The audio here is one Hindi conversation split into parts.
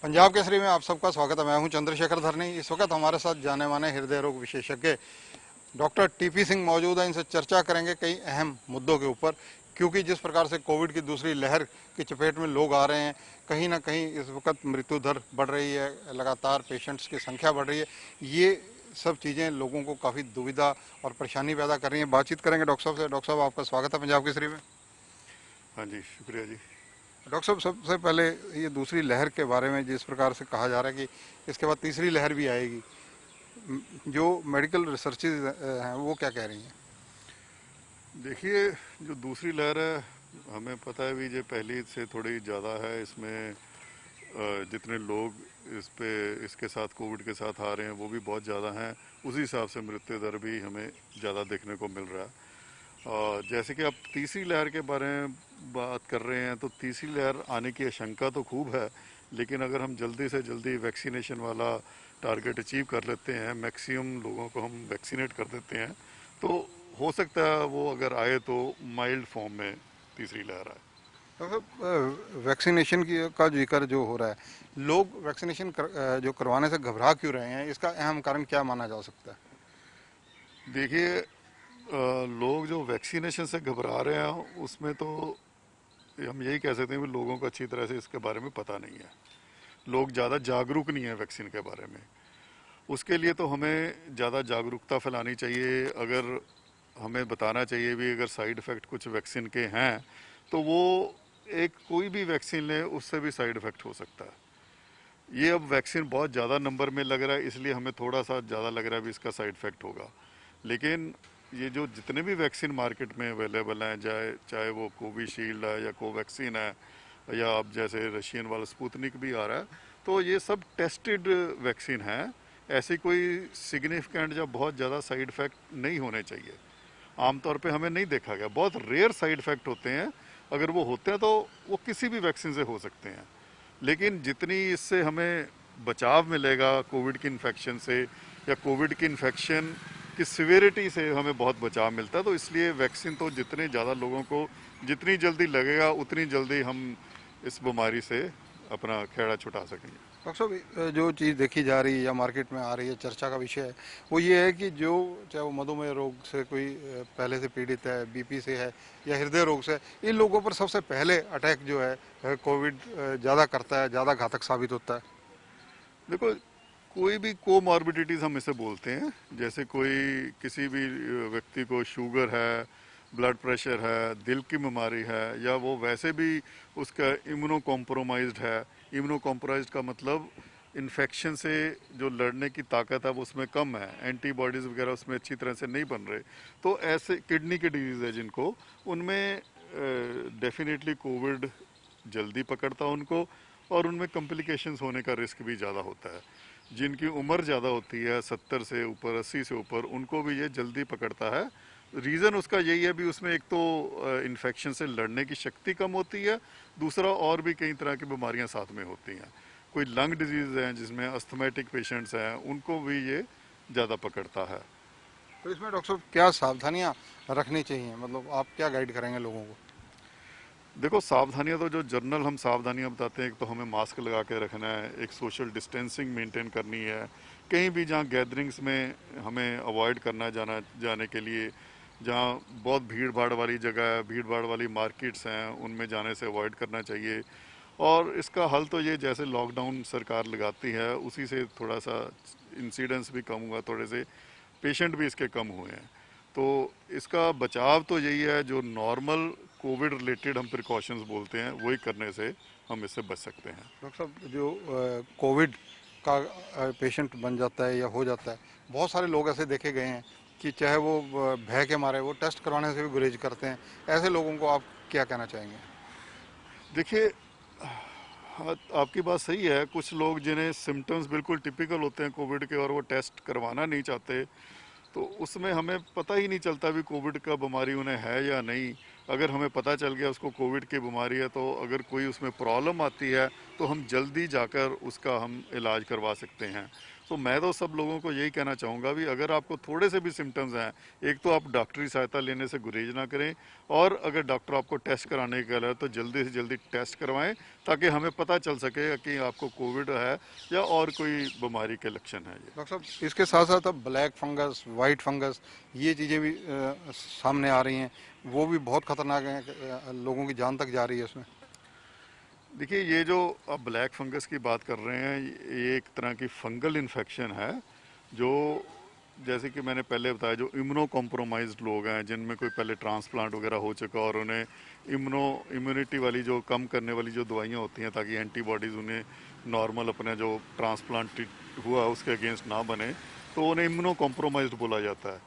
पंजाब केसरी में आप सबका स्वागत है। मैं हूं चंद्रशेखर धरनी। इस वक्त हमारे साथ जाने माने हृदय रोग विशेषज्ञ डॉक्टर टीपी सिंह मौजूद हैं। इनसे चर्चा करेंगे कई अहम मुद्दों के ऊपर, क्योंकि जिस प्रकार से कोविड की दूसरी लहर की चपेट में लोग आ रहे हैं, कहीं ना कहीं इस वक्त मृत्यु दर बढ़ रही है, लगातार पेशेंट्स की संख्या बढ़ रही है। ये सब चीज़ें लोगों को काफ़ी दुविधा और परेशानी पैदा कर रही हैं। बातचीत करेंगे डॉक्टर साहब से। डॉक्टर साहब, आपका स्वागत है पंजाब केसरी में। हाँ जी, शुक्रिया जी। डॉक्टर साहब, सबसे पहले ये दूसरी लहर के बारे में जिस प्रकार से कहा जा रहा है कि इसके बाद तीसरी लहर भी आएगी, जो मेडिकल रिसर्चेज हैं वो क्या कह रही हैं? देखिए, जो दूसरी लहर है, हमें पता है भी, ये पहली से थोड़ी ज़्यादा है। इसमें जितने लोग इस पे इसके साथ कोविड के साथ आ रहे हैं वो भी बहुत ज़्यादा हैं। उसी हिसाब से मृत्यु दर भी हमें ज़्यादा देखने को मिल रहा है। जैसे कि आप तीसरी लहर के बारे में बात कर रहे हैं, तो तीसरी लहर आने की आशंका तो खूब है। लेकिन अगर हम जल्दी से जल्दी वैक्सीनेशन वाला टारगेट अचीव कर लेते हैं, मैक्सिमम लोगों को हम वैक्सीनेट कर देते हैं, तो हो सकता है वो अगर आए तो माइल्ड फॉर्म में तीसरी लहर आए। डॉक्टर साहब, वैक्सीनेशन की का जिक्र जो हो रहा है, लोग वैक्सीनेशन जो करवाने से घबरा क्यों रहे हैं, इसका अहम कारण क्या माना जा सकता है? देखिए, लोग जो वैक्सीनेशन से घबरा रहे हैं उसमें तो हम यही कह सकते हैं कि लोगों को अच्छी तरह से इसके बारे में पता नहीं है। लोग ज़्यादा जागरूक नहीं है वैक्सीन के बारे में। उसके लिए तो हमें ज़्यादा जागरूकता फैलानी चाहिए। अगर हमें बताना चाहिए भी अगर साइड इफ़ेक्ट कुछ वैक्सीन के हैं, तो वो एक कोई भी वैक्सीन ले उससे भी साइड इफ़ेक्ट हो सकता है। ये अब वैक्सीन बहुत ज़्यादा नंबर में लग रहा है, इसलिए हमें थोड़ा सा ज़्यादा लग रहा है भी इसका साइड इफ़ेक्ट होगा। लेकिन ये जो जितने भी वैक्सीन मार्केट में अवेलेबल हैं, चाहे चाहे वो कोविशील्ड है या कोवैक्सीन है, या अब जैसे रशियन वाला स्पुतनिक भी आ रहा है, तो ये सब टेस्टेड वैक्सीन हैं। ऐसी कोई सिग्निफिकेंट या बहुत ज़्यादा साइड इफ़ेक्ट नहीं होने चाहिए। आमतौर पे हमें नहीं देखा गया, बहुत रेयर साइड इफ़ेक्ट होते हैं। अगर वो होते हैं तो वो किसी भी वैक्सीन से हो सकते हैं। लेकिन जितनी इससे हमें बचाव मिलेगा कोविड की इन्फेक्शन से, या कोविड की इन्फेक्शन की सिवियरिटी से हमें बहुत बचाव मिलता है, तो इसलिए वैक्सीन तो जितने ज़्यादा लोगों को जितनी जल्दी लगेगा उतनी जल्दी हम इस बीमारी से अपना खेड़ा छुटा सकेंगे। डॉक्टर साहब, जो चीज़ देखी जा रही है या मार्केट में आ रही है, चर्चा का विषय है, वो ये है कि जो चाहे वो मधुमेह रोग से कोई पहले से पीड़ित है, बीपी से है या हृदय रोग से है, इन लोगों पर सबसे पहले अटैक जो है कोविड ज़्यादा करता है, ज़्यादा घातक साबित होता है। देखो, कोई भी कोमॉर्बिडिटीज़ हम इसे बोलते हैं। जैसे कोई किसी भी व्यक्ति को शुगर है, ब्लड प्रेशर है, दिल की बीमारी है, या वो वैसे भी उसका इम्यूनो कॉम्प्रोमाइज्ड है। इम्यूनो कॉम्प्रोमाइज्ड का मतलब इन्फेक्शन से जो लड़ने की ताकत है वो उसमें कम है, एंटीबॉडीज़ वगैरह उसमें अच्छी तरह से नहीं बन रहे। तो ऐसे किडनी की डिजीज़ है जिनको, उनमें डेफिनेटली कोविड जल्दी पकड़ता है उनको, और उनमें कॉम्प्लिकेशंस होने का रिस्क भी ज़्यादा होता है। जिनकी उम्र ज़्यादा होती है, 70 से ऊपर, 80 से ऊपर, उनको भी ये जल्दी पकड़ता है। रीज़न उसका यही है भी, उसमें एक तो इन्फेक्शन से लड़ने की शक्ति कम होती है, दूसरा और भी कई तरह की बीमारियां साथ में होती हैं। कोई लंग डिजीज़ हैं जिसमें अस्थमेटिक पेशेंट्स हैं, उनको भी ये ज़्यादा पकड़ता है। तो इसमें डॉक्टर साहब क्या सावधानियाँ रखनी चाहिए, मतलब आप क्या गाइड करेंगे लोगों को? देखो, सावधानियां तो जो जर्नल हम सावधानियां बताते हैं, एक तो हमें मास्क लगा के रखना है, एक सोशल डिस्टेंसिंग मेंटेन करनी है, कहीं भी जहाँ गैदरिंग्स में हमें अवॉइड करना जाने के लिए, जहाँ बहुत भीड़ भाड़ वाली जगह है, भीड़ भाड़ वाली मार्केट्स हैं, उनमें जाने से अवॉइड करना चाहिए। और इसका हल तो ये, जैसे लॉकडाउन सरकार लगाती है उसी से थोड़ा सा इंसिडेंस भी कम हुआ, थोड़े से पेशेंट भी इसके कम हुए हैं। तो इसका बचाव तो यही है, जो नॉर्मल कोविड रिलेटेड हम प्रिकॉशंस बोलते हैं वही करने से हम इससे बच सकते हैं। डॉक्टर साहब, जो कोविड का पेशेंट बन जाता है या हो जाता है, बहुत सारे लोग ऐसे देखे गए हैं कि चाहे वो भय के मारे वो टेस्ट करवाने से भी गुरेज करते हैं। ऐसे लोगों को आप क्या कहना चाहेंगे? देखिए, हाँ, आपकी बात सही है। कुछ लोग जिन्हें सिम्टम्स बिल्कुल टिपिकल होते हैं कोविड के और वो टेस्ट करवाना नहीं चाहते, तो उसमें हमें पता ही नहीं चलता भी कोविड का बीमारी उन्हें है या नहीं। अगर हमें पता चल गया उसको कोविड की बीमारी है, तो अगर कोई उसमें प्रॉब्लम आती है तो हम जल्दी जाकर उसका हम इलाज करवा सकते हैं। तो मैं तो सब लोगों को यही कहना चाहूँगा भी अगर आपको थोड़े से भी सिम्टम्स हैं, एक तो आप डॉक्टरी सहायता लेने से गुरेज ना करें, और अगर डॉक्टर आपको टेस्ट कराने के लिए तो जल्दी से जल्दी टेस्ट करवाएं, ताकि हमें पता चल सके कि आपको कोविड है या और कोई बीमारी के लक्षण है। ये डॉक्टर साहब, इसके साथ साथ अब ब्लैक फंगस, वाइट फंगस, ये चीज़ें भी सामने आ रही हैं, वो भी बहुत खतरनाक हैं, लोगों की जान तक जा रही है उसमें। देखिए, ये जो आप ब्लैक फंगस की बात कर रहे हैं, ये एक तरह की फंगल इन्फेक्शन है, जो जैसे कि मैंने पहले बताया, जो इम्यूनो कॉम्प्रोमाइज्ड लोग हैं, जिनमें कोई पहले ट्रांसप्लांट वगैरह हो चुका और उन्हें इम्यूनिटी वाली जो कम करने वाली जो दवाइयाँ होती हैं ताकि एंटीबॉडीज़ उन्हें नॉर्मल अपने जो ट्रांसप्लांट हुआ उसके अगेंस्ट ना बने, तो उन्हें इम्यूनो कॉम्प्रोमाइज्ड बोला जाता है।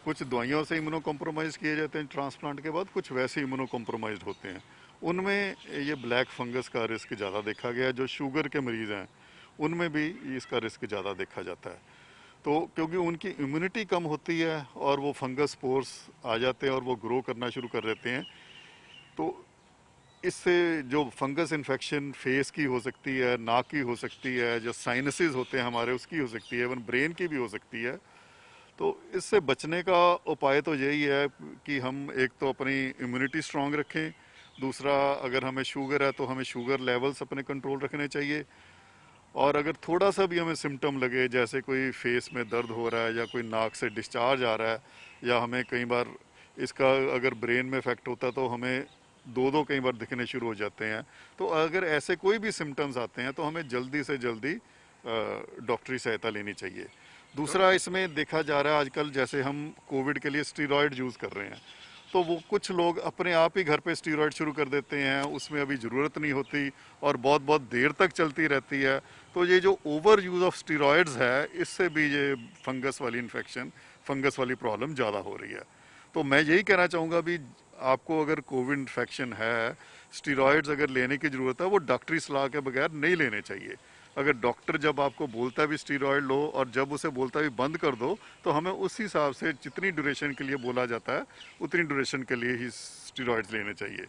कुछ दवाइयों से इम्यूनो कॉम्प्रोमाइज़ किए जाते हैं ट्रांसप्लांट के बाद, कुछ वैसे इम्यूनो कॉम्प्रोमाइज्ड होते हैं। उनमें ये ब्लैक फंगस का रिस्क ज़्यादा देखा गया है। जो शुगर के मरीज़ हैं उनमें भी इसका रिस्क ज़्यादा देखा जाता है, तो क्योंकि उनकी इम्यूनिटी कम होती है और वो फंगस स्पोर्स आ जाते हैं और वो ग्रो करना शुरू कर देते हैं, तो इससे जो फंगस इन्फेक्शन फेस की हो सकती है, नाक की हो सकती है, जो साइनसेस होते हैं हमारे उसकी हो सकती है, इवन ब्रेन की भी हो सकती है। तो इससे बचने का उपाय तो यही है कि हम एक तो अपनी इम्यूनिटी स्ट्रांग रखें, दूसरा अगर हमें शुगर है तो हमें शुगर लेवल्स अपने कंट्रोल रखने चाहिए, और अगर थोड़ा सा भी हमें सिम्टम लगे, जैसे कोई फेस में दर्द हो रहा है या कोई नाक से डिस्चार्ज आ रहा है, या हमें कई बार इसका अगर ब्रेन में इफेक्ट होता है तो हमें दो कई बार दिखने शुरू हो जाते हैं, तो अगर ऐसे कोई भी सिम्टम्स आते हैं तो हमें जल्दी से जल्दी डॉक्टरी सहायता लेनी चाहिए। दूसरा, इसमें देखा जा रहा है आजकल, जैसे हम कोविड के लिए स्टीरॉयड यूज़ कर रहे हैं, तो वो कुछ लोग अपने आप ही घर पे स्टीरॉयड शुरू कर देते हैं, उसमें अभी ज़रूरत नहीं होती और बहुत बहुत देर तक चलती रहती है। तो ये जो ओवर यूज़ ऑफ स्टीरॉयड्स है, इससे भी ये फंगस वाली इन्फेक्शन, फंगस वाली प्रॉब्लम ज़्यादा हो रही है। तो मैं यही कहना चाहूँगा भी आपको अगर कोविड इन्फेक्शन है, स्टीरॉयड्स अगर लेने की ज़रूरत है, वो डॉक्टरी सलाह के बगैर नहीं लेने चाहिए। अगर डॉक्टर जब आपको बोलता भी स्टीरॉयड लो और जब उसे बोलता भी बंद कर दो, तो हमें उस हिसाब से जितनी ड्यूरेशन के लिए बोला जाता है उतनी ड्यूरेशन के लिए ही स्टीरॉयड्स लेने चाहिए।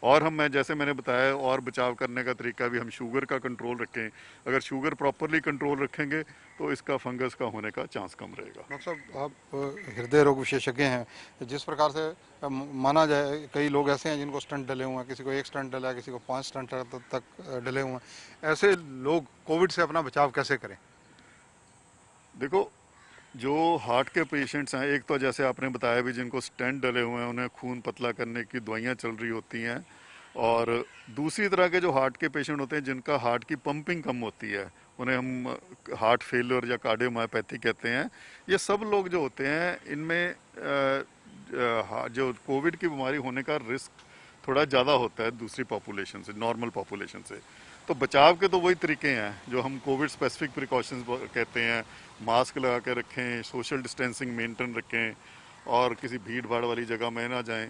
और मैं जैसे मैंने बताया, और बचाव करने का तरीका भी हम शुगर का कंट्रोल रखें। अगर शुगर प्रॉपरली कंट्रोल रखेंगे तो इसका फंगस का होने का चांस कम रहेगा। डॉक्टर साहब, आप हृदय रोग विशेषज्ञ हैं, जिस प्रकार से माना जाए, कई लोग ऐसे हैं जिनको स्टंट डले हुए हैं, किसी को 1 स्टंट डला है, किसी को 5 स्टंट तक डले हुए हैं, ऐसे लोग कोविड से अपना बचाव कैसे करें? देखो, जो हार्ट के पेशेंट्स हैं, एक तो जैसे आपने बताया भी, जिनको स्टेंट डले हुए हैं उन्हें खून पतला करने की दवाइयाँ चल रही होती हैं, और दूसरी तरह के जो हार्ट के पेशेंट होते हैं जिनका हार्ट की पंपिंग कम होती है, उन्हें हम हार्ट फेलियर या कार्डियोमायोपैथी कहते हैं। ये सब लोग जो होते हैं, इनमें जो कोविड की बीमारी होने का रिस्क थोड़ा ज़्यादा होता है दूसरी पॉपुलेशन से, नॉर्मल पॉपुलेशन से। तो बचाव के तो वही तरीके हैं जो हम कोविड स्पेसिफिक प्रिकॉशंस कहते हैं। मास्क लगा के रखें, सोशल डिस्टेंसिंग मेंटेन रखें, और किसी भीड़ भाड़ वाली जगह में ना जाएं,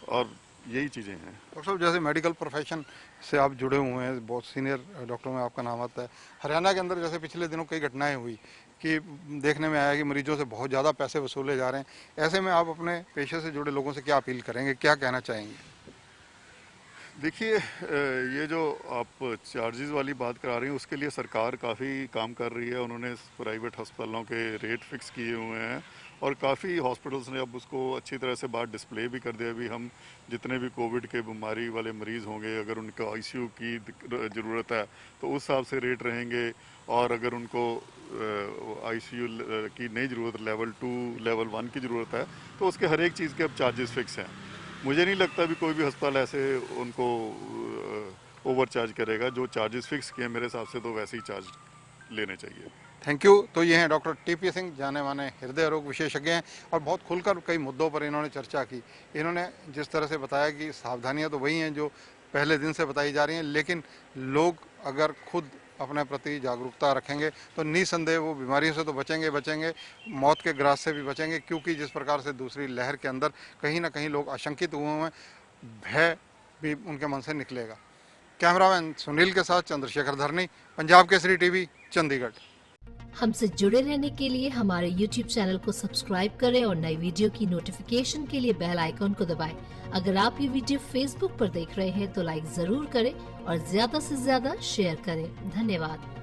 और यही चीज़ें हैं। डॉक्टर साहब, जैसे मेडिकल प्रोफेशन से आप जुड़े हुए हैं, बहुत सीनियर डॉक्टरों में आपका नाम आता है। हरियाणा के अंदर जैसे पिछले दिनों कई घटनाएं हुई कि देखने में आया कि मरीजों से बहुत ज़्यादा पैसे वसूले जा रहे हैं, ऐसे में आप अपने पेशे से जुड़े लोगों से क्या अपील करेंगे, क्या कहना चाहेंगे? देखिए, ये जो आप चार्जेस वाली बात करा रही हैं, उसके लिए सरकार काफ़ी काम कर रही है। उन्होंने प्राइवेट अस्पतालों के रेट फिक्स किए हुए हैं, और काफ़ी हॉस्पिटल्स ने अब उसको अच्छी तरह से बाहर डिस्प्ले भी कर दिया। भी हम जितने भी कोविड के बीमारी वाले मरीज़ होंगे, अगर उनको आईसीयू की ज़रूरत है तो उस हिसाब से रेट रहेंगे, और अगर उनको आईसीयू की नहीं ज़रूरत, लेवल 2 लेवल 1 की ज़रूरत है, तो उसके हर एक चीज़ के अब चार्जेस फिक्स हैं। मुझे नहीं लगता भी कोई भी अस्पताल ऐसे उनको ओवर चार्ज करेगा। जो चार्जेस फिक्स किए मेरे हिसाब से तो वैसे ही चार्ज लेने चाहिए। Thank you. तो ये हैं डॉक्टर टीपी सिंह, जाने माने हृदय रोग विशेषज्ञ हैं, और बहुत खुलकर कई मुद्दों पर इन्होंने चर्चा की। इन्होंने जिस तरह से बताया कि सावधानियां तो वही हैं जो पहले दिन से बताई जा रही हैं, लेकिन लोग अगर खुद अपने प्रति जागरूकता रखेंगे तो निसंदेह वो बीमारियों से तो बचेंगे, मौत के ग्रास से भी बचेंगे, क्योंकि जिस प्रकार से दूसरी लहर के अंदर कहीं ना कहीं लोग आशंकित हुए हैं, भय भी उनके मन से निकलेगा। कैमरामैन सुनील के साथ चंद्रशेखर धरनी, पंजाब केसरी टीवी, चंडीगढ़। हमसे जुड़े रहने के लिए हमारे YouTube चैनल को सब्सक्राइब करें और नई वीडियो की नोटिफिकेशन के लिए बेल आइकॉन को दबाएं। अगर आप ये वीडियो Facebook पर देख रहे हैं तो लाइक जरूर करें और ज्यादा से ज्यादा शेयर करें। धन्यवाद।